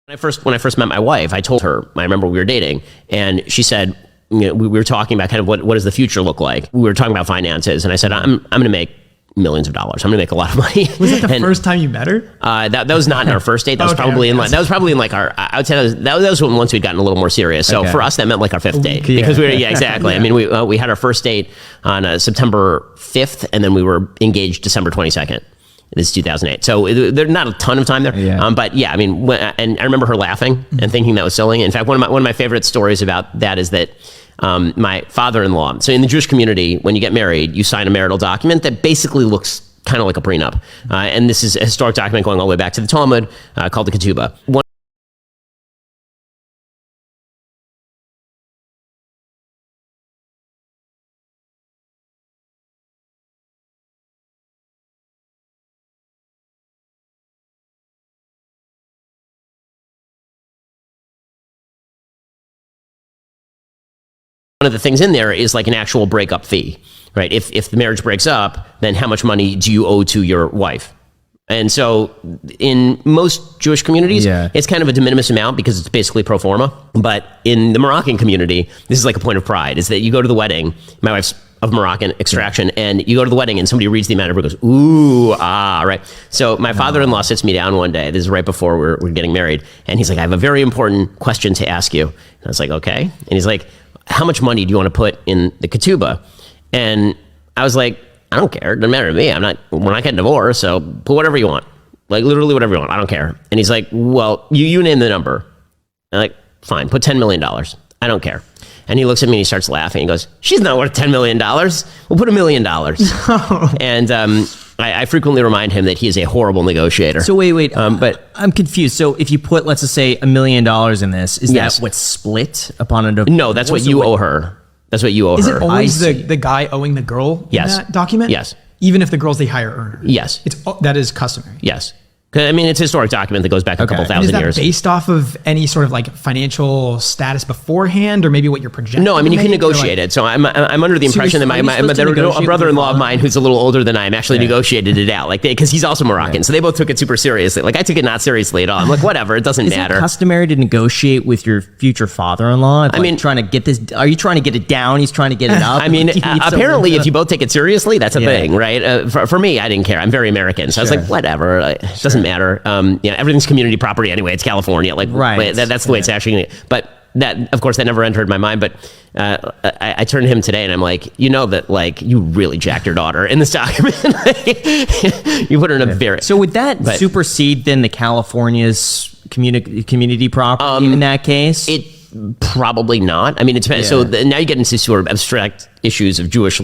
When I first met my wife, I told her, I remember we were dating, and she said, we were talking about kind of what does the future look like. We were talking about finances, and I said, I'm going to make millions of dollars. I'm going to make a lot of money. Was that the first time you met her? That was not in our first date. That was probably in like our, I would say that was when once we'd gotten a little more serious. So for us, that meant like our fifth date because we were, exactly. I mean, we had our first date on September 5th, and then we were engaged December 22nd. This is 2008. So there's not a ton of time there. But yeah, I mean, and I remember her laughing and thinking that was silly. In fact, one of my favorite stories about that is that my father-in-law, so in the Jewish community, when you get married, you sign a marital document that basically looks kind of like a prenup. And this is a historic document going all the way back to the Talmud called the Ketubah. One of the things in there is like an actual breakup fee, right? If the marriage breaks up, then how much money do you owe to your wife? And so in most Jewish communities, it's kind of a de minimis amount because it's basically pro forma. But in the Moroccan community, this is like a point of pride, is that you go to the wedding, my wife's of Moroccan extraction, and you go to the wedding and somebody reads the amount and goes, ooh, right? So my father-in-law sits me down one day, this is right before we're getting married, and he's like, I have a very important question to ask you. And I was like, okay. And he's like, how much money do you want to put in the ketubah? And I was like, I don't care. It doesn't matter to me. We're not getting divorced, so put whatever you want. Like literally whatever you want. I don't care. And he's like, well, you name the number. I'm like, fine, put $10 million. I don't care. And he looks at me and he starts laughing. He goes, she's not worth $10 million. We'll put $1 million. And I frequently remind him that he is a horrible negotiator. So wait, but I'm confused. So if you put, let's just say, $1 million in this, is that what's split upon a divorce? No, that's what you owe her. That's what you owe her. Is it always the guy owing the girl in that document? Yes. Even if the girl's the higher earner? Yes. That is customary? Yes. I mean, it's a historic document that goes back a couple thousand years. Is that based off of any sort of like financial status beforehand, or maybe what you're projecting? No, I mean, you can negotiate it. So I'm under the impression that a brother-in-law of mine who's a little older than I am actually negotiated it out, like because he's also Moroccan, so they both took it super seriously. Like I took it not seriously at all. I'm like, whatever, it doesn't matter. Is it customary to negotiate with your future father-in-law? I mean, trying to get this. Are you trying to get it down? He's trying to get it up. I mean, apparently, if you both take it seriously, that's a thing, right? For me, I didn't care. I'm very American, so I was like, whatever, it doesn't matter. Everything's community property anyway. It's California, like that's the way it's actually. But that, of course, that never entered my mind. But I turned to him today, and I'm like, you know that, like, you really jacked your daughter in this document. You put her in a very. So would that supersede then the California's community property in that case? It probably not. I mean, it depends. So now you get into sort of abstract issues of Jewish